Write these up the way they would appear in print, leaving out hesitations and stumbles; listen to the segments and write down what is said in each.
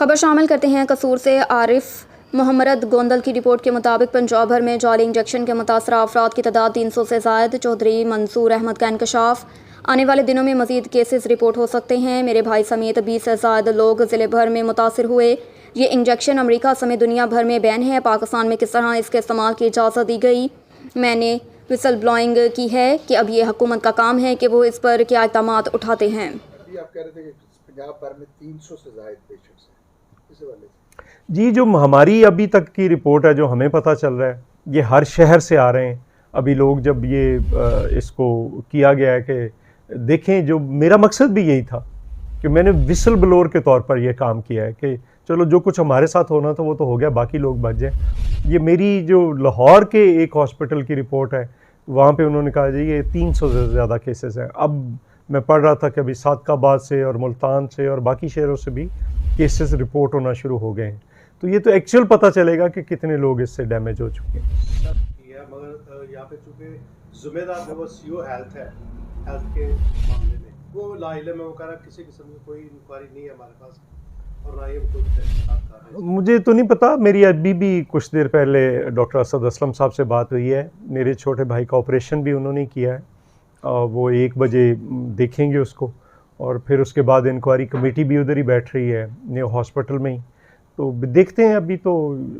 खबर शामिल करते हैं कसूर से। आरिफ मोहम्मद गोंदल की रिपोर्ट के मुताबिक पंजाब भर में जाली इंजेक्शन के मुतासरा अफराद की तादाद 300 से ज़ायद। चौधरी मंसूर अहमद का इंकशाफ, आने वाले दिनों में मज़ीद केसेस रिपोर्ट हो सकते हैं। मेरे भाई समेत 20 से ज़ायद लोग ज़िले भर में मुतासर हुए। ये इंजेक्शन अमरीका समेत दुनिया भर में बैन है। पाकिस्तान में किस तरह इसके इस्तेमाल की इजाज़त दी गई? मैंने विसल ब्लोइंग की है कि अब ये हुकूमत का काम है कि वो इस पर क्या इक़दामात उठाते हैं। अभी आप कह रहे थे कि पंजाब भर में 300 से ज़ायद पेशेंट्स हैं, इस वाले जी, जो हमारी अभी तक की रिपोर्ट है, जो हमें पता चल रहा है, ये हर शहर से आ रहे हैं। अभी लोग जब ये इसको किया गया है कि देखें, जो मेरा मकसद भी यही था कि मैंने विसल ब्लोअर के तौर पर ये काम किया है कि चलो जो कुछ हमारे साथ होना था वो तो हो गया, बाकी लोग बच जाएं। ये मेरी जो लाहौर के एक हॉस्पिटल की रिपोर्ट है, वहाँ पे उन्होंने कहा जी ये 300 से ज़्यादा केसेस हैं। अब मैं पढ़ रहा था कि अभी सादकाबाद से और मुल्तान से और बाकी शहरों से भी केसेस रिपोर्ट होना शुरू हो गए हैं। तो ये तो एक्चुअल पता चलेगा कि कितने लोग इससे डैमेज हो चुके हैं। मगर यहाँ पे चूँकि ज़िम्मेदार है वो सीओ हेल्थ है, हेल्थ के मामले में वो लाइलम है, वो कह रहा किसी किस्म की कोई इंक्वायरी नहीं है हमारे पास और ना ही हम कोई तहकीकात कर रहे हैं। मुझे तो नहीं पता, मेरी अभी भी कुछ देर पहले डॉक्टर असद असलम साहब से बात हुई है। मेरे छोटे भाई का ऑपरेशन भी उन्होंने किया है। वो 1 बजे देखेंगे उसको और फिर उसके बाद इंक्वायरी कमेटी भी उधर ही बैठ रही है न्यू हॉस्पिटल में ही। तो देखते हैं। अभी तो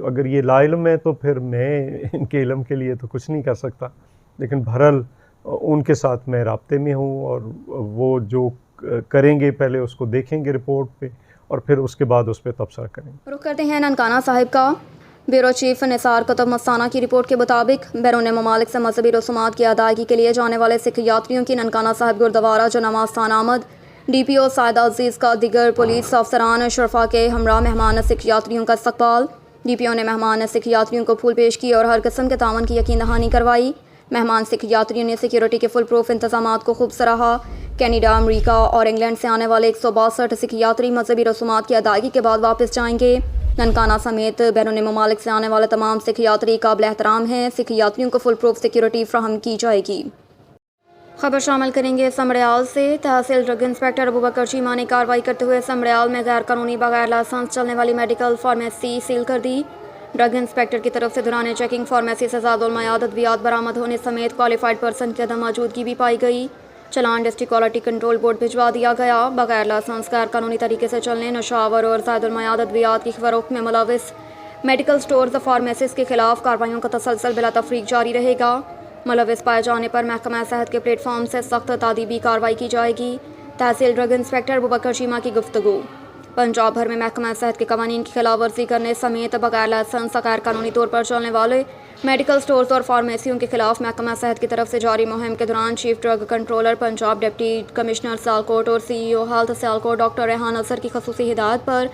अगर ये लाइलम है तो फिर मैं इनके इल्म के लिए तो कुछ नहीं कर सकता, लेकिन बहरहाल उनके साथ मैं राब्ते में हूँ और वो जो करेंगे पहले उसको देखेंगे रिपोर्ट पे और फिर उसके बाद उस पर तबसरा करेंगे। रुख करते हैं ननकाना साहिब का। ब्यूरो चीफ निसार कुतुब मस्ताना की रिपोर्ट के मुताबिक बैरून ममालिक से मजहबी रसूमात की अदायगी के लिए जाने वाले सिख यात्रियों की ननकाना साहिब गुरुद्वारा जो नमाज़ आमद DPO सायदा अजीज़ का दिगर पुलिस अफसरान शरफा के हमरा मेहमान सिख यात्रियों का इस्तकबाल। DPO ने मेहमान सिख यात्रियों को फूल पेश किए और हर किस्म के तावन की यकीन दहानी करवाई। मेहमान सिख यात्रियों ने सिक्योरिटी के फुल प्रूफ इंतजामात को खूब सराहा। कनाडा, अमरीका और इंग्लैंड से आने वाले 162 सिख यात्री मजहबी रसूमात की अदायगी के बाद वापस जाएंगे। ननकाना समेत बैरून ममालिक से आने वाले तमाम सिख यात्री काबिल एहतराम हैं। सिख यात्रियों को फुल प्रूफ सिक्योरिटी फ्राहम की जाएगी। खबर शामिल करेंगे समड़याल से। तहसील ड्रग इंस्पेक्टर अबूबकर चीमा ने कार्रवाई करते हुए समड़याल में गैर कानूनी बगैर लाइसेंस चलने वाली मेडिकल फार्मेसी सील कर दी। ड्रग इंस्पेक्टर की तरफ से दौरान चेकिंग फार्मेसी से ज़ादुल-मयाद अद्वियात बरामद होने समेत क्वालिफाइड पर्सन की अदम मौजूदगी भी पाई गई। चलान डिस्ट्रिक्ट क्वालिटी कंट्रोल बोर्ड भिजवा दिया गया। बगैर लाइसेंस गैर कानूनी तरीके से चलने, नशावर और ज़ादुल-मयाद अद्वियात की फरोख्त में मुलविस मेडिकल स्टोर्स और फार्मेसिस के खिलाफ कार्रवाइयों का तसलसल बिला तफरीक जारी रहेगा। मुलविस पाए जाने पर महकमा सेहत के प्लेटफॉर्म से सख्त तादीबी कार्रवाई की जाएगी। तहसील ड्रग इंस्पेक्टर अबूबकर चीमा की गुफ्तगू। पंजाब भर में महकमा सेहत के कवानीन की खिलाफ वर्जी करने समेत बगैर लाइसेंस गैर कानूनी तौर पर चलने वाले मेडिकल स्टोर्स और फार्मेसियों के खिलाफ महकमा सेहत की तरफ से जारी मुहिम के दौरान chief drug controller Punjab, deputy commissioner Sialkot और CEO health Sialkot doctor Rehan असर की खसूसी हिदायत पर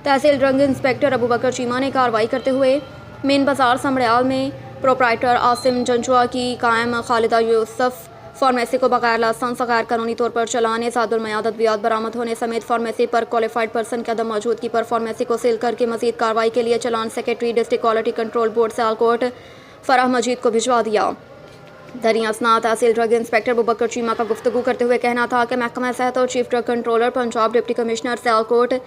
तहसील ड्रग इंस्पेक्टर अबूबकर चीमा ने कार्रवाई करते हुए मेन बाजार समड़याल में प्रोप्राइटर आसिम जंजुआ की कायम खालिदा यूसुफ फार्मेसी को बगैर लाइसेंस गैर कानूनी तौर पर चलाने, ज़ादुल-मयाद अद्वियात बरामद होने समेत फार्मेसी पर क्वालिफाइड पर्सन की अदम मौजूदगी पर फार्मेसी को सील करके मजीद कार्रवाई के लिए challan secretary district quality control board Sialkot Farah Majeed को भिजवा दिया। दरिया असना तहसील ड्रग इंस्पेक्टर अबूबकर चीमा का गुफ्तगू करते हुए कहना था कि महकमा सेहत और chief drug controller Punjab, deputy commissioner Sialkot,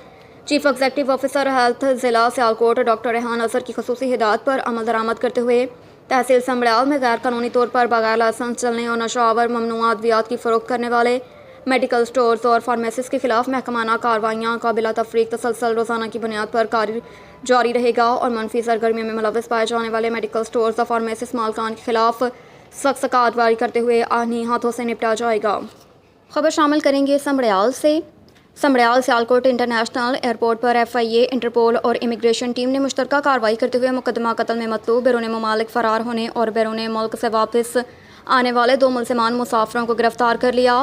chief executive officer health ज़िला सियालकोट डॉक्टर रेहान असर की खसूसी हिदायत पर अमल दरामद करते हुए तहसील समड़याल में गैर कानूनी तौर पर बगैर लाइसेंस चलने और नशावर ममनुआ अद्वियात की फ़रोख्त करने वाले मेडिकल स्टोर्स और फार्मेसिस के खिलाफ महकमाना कार्रवाइयाँ का बिला तफरीक तसलसल रोज़ाना की बुनियाद पर कार्य जारी रहेगा और मनफी सरगर्मियों में मुलविस पाए जाने वाले मेडिकल स्टोर्स और फार्मेसिस मालकान के खिलाफ सख्त कार्रवाई करते हुए आनी हाथों से निपटा जाएगा। खबर शामिल करेंगे समड़याल से। समड़याल सियालकोट इंटरनेशनल एयरपोर्ट पर FIA, इंटरपोल और इमिग्रेशन टीम ने मुश्तरका कार्रवाई करते हुए मुकदमा कत्ल में मतलूब बैरून ममालिक फ़रार होने और बैरून मुल्क से वापस आने वाले 2 मुलज़मान मुसाफिरों को गिरफ्तार कर लिया।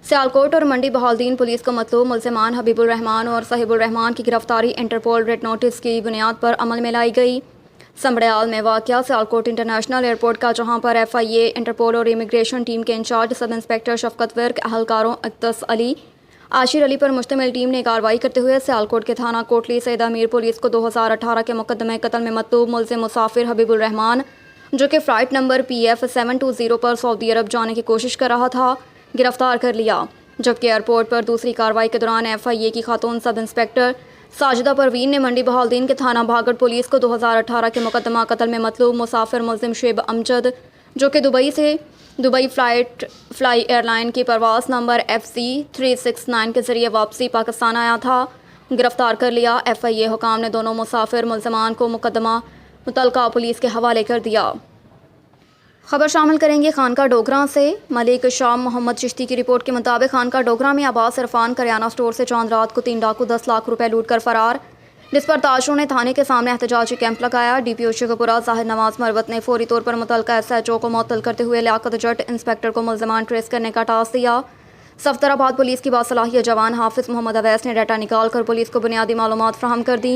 सियालकोट और मंडी बहालदीन पुलिस को मतलूब मुलज़मान हबीबुर रहमान और साहिबुर रहमान की गिरफ्तारी इंटरपोल रेड नोटिस की बुनियाद पर अमल में लाई गई। समड़याल में वाक़या सियालकोट इंटरनेशनल एयरपोर्ट का, जहाँ पर FIA, इंटरपोल और इमिग्रेशन टीम के इंचार्ज सब इंस्पेक्टर शफकत विर्क, अहलकारों अक्तस अली, आशिर अली पर मुश्तमिल टीम ने कार्रवाई करते हुए सियालकोट के थाना कोटली सैयद अमीर पुलिस को 2018 के मुकदमे कत्ल में मतलूब मुलज़िम मुसाफिर हबीबुर रहमान, जो कि फ़्लाइट नंबर PF 720 पर सऊदी अरब जाने की कोशिश कर रहा था, गिरफ्तार कर लिया। जबकि एयरपोर्ट पर दूसरी कार्रवाई के दौरान FIA की खातून सब इंस्पेक्टर साजिदा परवीन ने मंडी बहाउद्दीन के थाना भागड़ पुलिस को 2018 के मुकदमा कत्ल में मतलूब मुसाफिर मुल्जिम शुएब अमजद, जो कि दुबई फ्लाई एयरलाइन की परवाज़ नंबर FC 369 के ज़रिए वापसी पाकिस्तान आया था, गिरफ़्तार कर लिया। FIA हुकाम ने दोनों मुसाफिर मुल्ज़मान को मुकदमा मुतलका पुलिस के हवाले कर दिया। खबर शामिल करेंगे खानका डोगरा से। मलिक शाह मोहम्मद चिश्ती की रिपोर्ट के मुताबिक खानका डोगरा में अब्बास इरफान करियाना स्टोर से चांद रात को 3 डाकू 10 लाख रुपए लूट कर फरार, जिस पर ताशरों ने थाने के सामने एहतजाजी कैंप लगाया। DPO शेखपुरा जाहिर नवाज मरवत ने फौरी तौर पर मुतलका SHO को मुअत्तल करते हुए लियाकत जट इंस्पेक्टर को मुल्ज़मान ट्रेस करने का टास्क दिया। सफ्तराबाद पुलिस की बासलाहियत जवान हाफिज़ मोहम्मद अवैस ने डाटा निकाल कर पुलिस को बुनियादी मालूमात फ्राहम कर दी,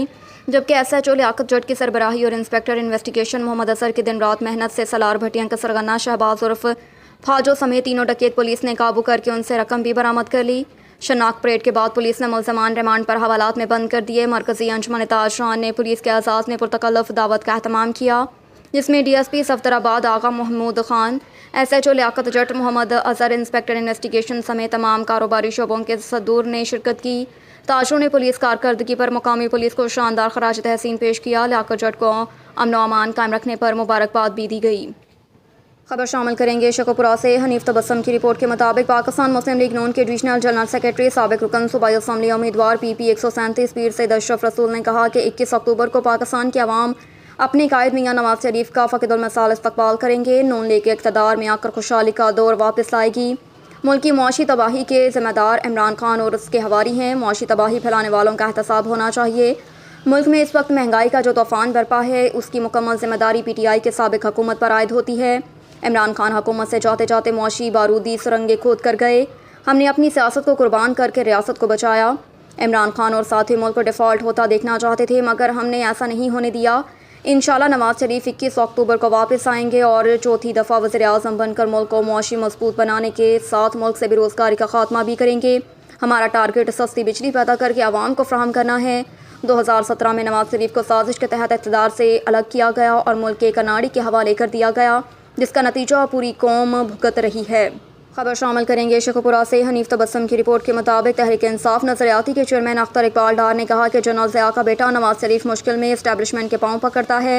जबकि SHO लियाकत जट की सरबराही और इंस्पेक्टर इन्वेस्टिगेशन मोहम्मद असर की दिन रात मेहनत से सलार भटिया का सरगना शहबाज उर्फ फाजो समेत 3 डकैत पुलिस ने काबू करके उनसे रकम भी बरामद कर ली। शनाख्त परेड के बाद पुलिस ने मुल्ज़मान रिमांड पर हवालात में बंद कर दिए। मरकज़ी अंजुमन ताजरान ने पुलिस के एजाज़ में पुरतकल्लुफ़ दावत का एहतमाम किया, जिसमें DSP सफ्तराबाद आगा महमूद खान, SHO लियाकत जट मोहम्मद अजहर, इंस्पेक्टर इन्वेस्टिगेशन समेत तमाम कारोबारी शोबों के सदूर ने शिरकत की। ताजरों ने पुलिस कारकर्दगी पर मुकामी पुलिस को शानदार खराज तहसीन पेश किया। लियाकत जट को अमन व अमान कायम रखने पर मुबारकबाद भी दी गई। खबर शामिल करेंगे शेखपुरा से। हनीफ तबस्सुम की रिपोर्ट के मुताबिक पाकिस्तान मुस्लिम लीग नून के डिवीजनल जनरल सेक्रेटरी साबिक रुकन सूबाई असम्बली उम्मीदवार PP 137 पीर सैयद अशरफ रसूल ने कहा कि 21 अक्टूबर को पाकिस्तान की आवाम अपने कायद मियां नवाज शरीफ का फ़कीदुल मिसाल इस्तकबाल करेंगे। नून लीग के इक़्तिदार में आकर खुशहाली का दौर वापस लाएगी। मुल्क की मुआशी तबाही के ज़िम्मेदार इमरान खान और उसके हवारी हैं। मुआशी तबाही फैलाने वालों का एहतसाब होना चाहिए। मुल्क में इस वक्त महंगाई का जो तूफ़ान बरपा है, उसकी मुकम्मल ज़िम्मेदारी PTI के साबिक हुकूमत पर आयद होती है। इमरान खान हुकूमत से जाते जाते मुआशी बारूदी सुरंगें खोद कर गए। हमने अपनी सियासत को कुर्बान करके रियासत को बचाया। इमरान खान और साथी मुल्क को डिफ़ॉल्ट होता देखना चाहते थे, मगर हमने ऐसा नहीं होने दिया। इंशाल्लाह नवाज शरीफ 21 अक्टूबर को वापस आएंगे और चौथी दफ़ा वज़ीर-ए-आज़म बनकर मुल्क को मुआशी मजबूत बनाने के साथ मुल्क से बेरोज़गारी का खात्मा भी करेंगे। हमारा टारगेट सस्ती बिजली पैदा करके आवाम को फ्राहम करना है। 2017 में नवाज शरीफ को साजिश के तहत इक़्तिदार से अलग किया गया और मुल्क के कनाड़ी के हवाले कर दिया गया, जिसका नतीजा पूरी कौम भुगत रही है। खबर शामिल करेंगे शेखपुरा से। हनीफ तबस्सुम की रिपोर्ट के मुताबिक तहरीक इंसाफ नजरियाती के चेयरमैन अख्तर इकबाल डार ने कहा कि जनरल ज़िया का बेटा नवाज शरीफ मुश्किल में इस्टेब्लिशमेंट के पाँव पकड़ता है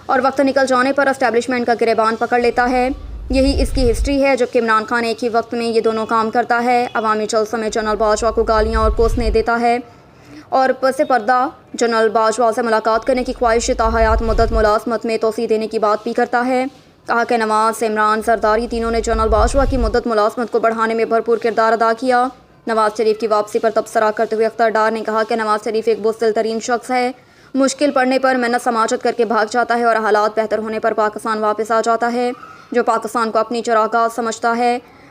और वक्त निकल जाने पर इस्टेब्लिशमेंट का गिरेबान पकड़ लेता है। यही इसकी हिस्ट्री है, जबकि इमरान खान एक ही वक्त में ये दोनों काम करता है। अवामी जलसों में जनरल बाजवा को गालियाँ और कोसने देता है और पसे पर्दा जनरल बाजवा से मुलाकात करने की ख्वाहिश ताहयात मुद्दत मुलाजमत में तोसी देने की बात भी करता है। कहा कि नवाज, इमरान, जरदारी तीनों ने जनरल बाजवा की मुद्दत मुलाजमत को बढ़ाने में भरपूर किरदार अदा किया। नवाज शरीफ की वापसी पर तबसरा करते हुए अख्तर डार ने कहा कि नवाज शरीफ एक बुज़दिल तरीन शख्स है। मुश्किल पड़ने पर मेहनत समाजत करके भाग जाता है और हालात बेहतर होने पर पाकिस्तान वापस आ जाता है, जो पाकिस्तान को अपनी चरागाह समझता है।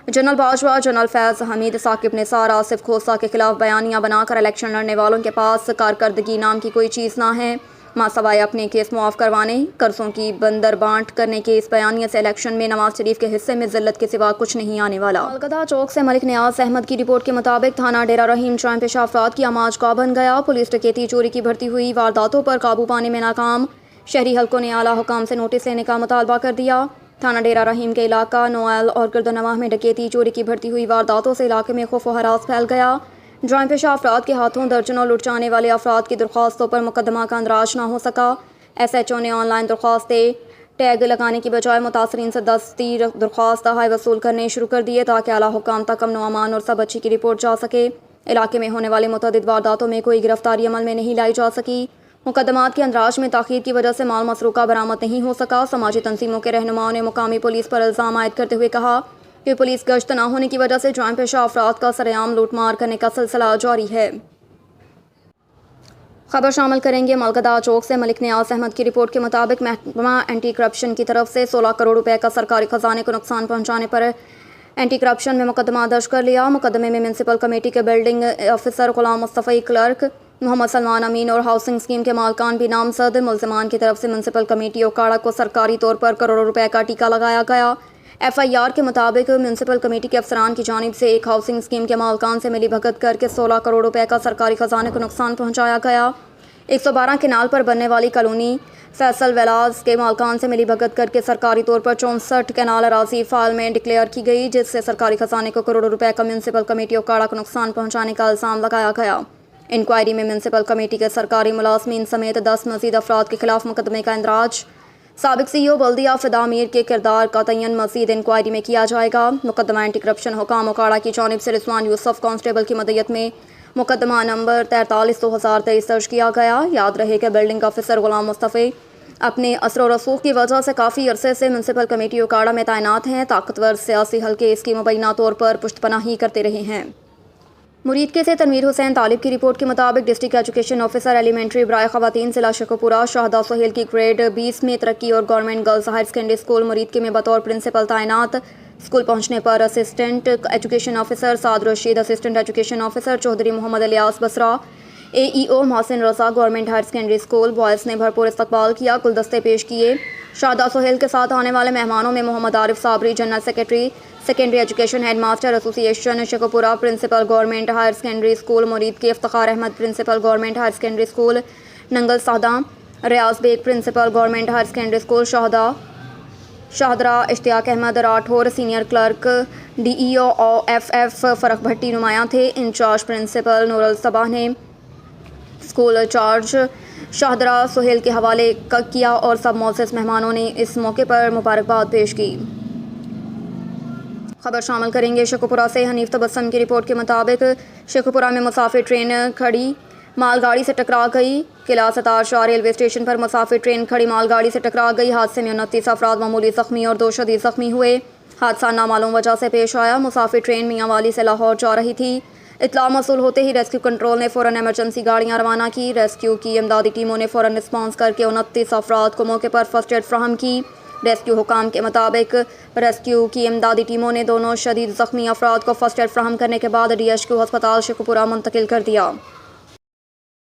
जनरल बाजवा, जनरल फैज़ हमीद, साकिब निसार, आसिफ खोसा के खिलाफ बयानियाँ बनाकर इलेक्शन लड़ने वालों के पास कारकर्दगी नाम की कोई चीज़ ना है। माँ सवाए अपने केस मुआफ़ करवाने, कर्ज़ों की बंदर बांट करने के इस बयानिया से इलेक्शन में नवाज शरीफ के हिस्से में ज़िल्लत के सिवा कुछ नहीं आने वाला। अलगदा चौक से मलिक नियाज़ अहमद की रिपोर्ट के मुताबिक थाना डेरा रहीम जाम पेशा अफराद की आमाज का बन गया। पुलिस डकैती चोरी की बढ़ती हुई वारदातों पर काबू पाने में नाकाम। शहरी हल्कों ने आला हुकाम से नोटिस लेने का मुतालबा कर दिया। थाना डेरा रहीम के इलाका नोएल और गिरदोनवाह में डकैती चोरी की बढ़ती हुई वारदातों से इलाके में खौफ व हरास फैल गया। जाम पेशा अफराद के हाथों दर्जनों लुट जाने वाले अफराद की दरख्वास्तों पर मुकदमा का अंदराज न हो सका। SHO ने ऑनलाइन दरख्वास्तें टैग लगाने की बजाय मुतासरीन से दस्ती दरख्वास्त हाई वसूल करने शुरू कर दिए, ताकि आला हुकाम तक अमन अमान और सब अच्छी की रिपोर्ट जा सके। इलाके में होने वाले मुतअद्दिद वारदातों में कोई गिरफ्तारी अमल में नहीं लाई जा सकी। मुकदमात के अंदराज में ताख़ीर की वजह से माल मसरूका बरामद नहीं हो सका। समाजी तंजीमों के रहनुमाओं ने मुकामी पुलिस पर इल्ज़ाम आयद करते हुए कहा कि पुलिस गश्त न होने की वजह से जाम पेशा अफराद का सरेआम लूटमार करने का सिलसिला जारी है। खबर शामिल करेंगे मलकदा चौक से। मलिक नियाज़ अहमद की रिपोर्ट के मुताबिक महकमा एंटी करप्शन की तरफ से 16 करोड़ रुपए का सरकारी खजाने को नुकसान पहुंचाने पर एंटी करप्शन में मुकदमा दर्ज कर लिया। मुकदमे में म्यूनसिपल कमेटी के बिल्डिंग ऑफिसर गुलाम मुस्तफ़ी, क्लर्क मोहम्मद सलमान अमीन और हाउसिंग स्कीम के मालकान भी नामजद। मुल्ज़िमान की तरफ से म्यूनसिपल कमेटी ओकाड़ा को सरकारी तौर पर करोड़ों रुपए का टीका लगाया गया। FIR के मुताबिक म्यूनसिपल कमेटी के अफसरान की जानिब से एक हाउसिंग स्कीम के मालकान से मिली भगत करके 16 करोड़ रुपए का सरकारी खजाने को नुकसान पहुंचाया गया। 112 केनाल पर बनने वाली कॉलोनी फैसल वेलाज के मालकान से मिली भगत करके सरकारी तौर पर 64 केनाल अराजी फाल में डिक्लेयर की गई, जिससे सरकारी खजाने को करोड़ों रुपए का म्यूनसिपल कमेटी ओकाड़ा को नुकसान पहुंचाने का इल्ज़ाम लगाया गया। इंक्वायरी में म्यूनसिपल कमेटी के सरकारी मुलाजमीन समेत 10 मजीद अफराद के खिलाफ मुकदमे का इंदराज। साबिक CEO बल्दिया फिदा मीर के किरदार का तयन मजीद इंक्वायरी में किया जाएगा। मुकदमा एंटी करप्शन हुकाम उकाड़ा की जानिब से रिजवान यूसुफ कांस्टेबल की मदयत में मुकदमा नंबर 43/2023 दर्ज किया गया। याद रहे कि बिल्डिंग ऑफिसर गुलाम मुस्तफ़ी अपने असर और रसूख की वजह से काफ़ी अरसे से म्यूनसिपल कमेटी उकाड़ा में तैनात हैं। ताकतवर सियासी हल्के इसकी मुबैना तौर पर पुश्तपनाही करते रहे हैं। मुरीद के से तनवीर हुसैन तालिब की रिपोर्ट के मुताबिक डिस्ट्रिक्ट एजुकेशन ऑफिसर एलिमेंट्री बराए ख़वातीन जिला शेखुपुरा शाहदा सोहेल की ग्रेड 20 में तरक्की और government girls higher secondary school Muridke में बतौर प्रिंसिपल तैनात। स्कूल पहुंचने पर assistant education officer Saad Rashid, assistant education officer Chaudhary Mohammad Ilyas Basra, AEO Mohsin Raza government higher secondary school boys ने भरपूर इस्तकबाल किया, गुलदस्ते पेश किए। शाहदा सोहेल के साथ आने वाले मेहमानों में Mohammad Arif Sabri general secretary secondary education head master association Sheikhupura, principal government higher secondary school Muridke Iftikhar Ahmed, principal government higher secondary school Nangal Sada, Riaz Baig, principal government higher secondary school Shahdara, Ishtiaq Ahmed Rathore, senior clerk DEO FF फ़रक भट्टी नुमायाँ थे। इंचार्ज प्रिंसिपल नूरुल सबा ने स्कूल चार्ज शाहदरा सोहेल के हवाले किया और सब मौसस मेहमानों ने इस मौके पर मुबारकबाद पेश की। खबर शामिल करेंगे शेखुपुरा से। हनीफ तबस्सुम की रिपोर्ट के मुताबिक शेखुपुरा में मुसाफिर ट्रेन खड़ी मालगाड़ी से टकरा गई। किला सतार शाह रेलवे स्टेशन पर मुसाफिर ट्रेन खड़ी मालगाड़ी से टकरा गई। हादसे में 29 अफराद मामूली ज़ख्मी और 2 शदीद ज़ख्मी हुए। हादसा नामालूम वजह से पेश आया। मुसाफिर ट्रेन मियांवाली से लाहौर जा रही थी। इत्तला मौसूल होते ही रेस्क्यू कंट्रोल ने फ़ौरन एमरजेंसी गाड़ियाँ रवाना की। रेस्क्यू की इमदादी टीमों ने फ़ौरन रिस्पॉन्स करके 29 अफराद को मौके पर फर्स्ट एड फ्राहम की। रेस्क्यू हुकाम के मुताबिक रेस्क्यू की इमदादी टीमों ने दोनों शदीद ज़ख्मी अफराद को फर्स्ट एड फ्राहम करने के बाद DHQ अस्पताल शेखुपुरा मुंतकिल कर दिया।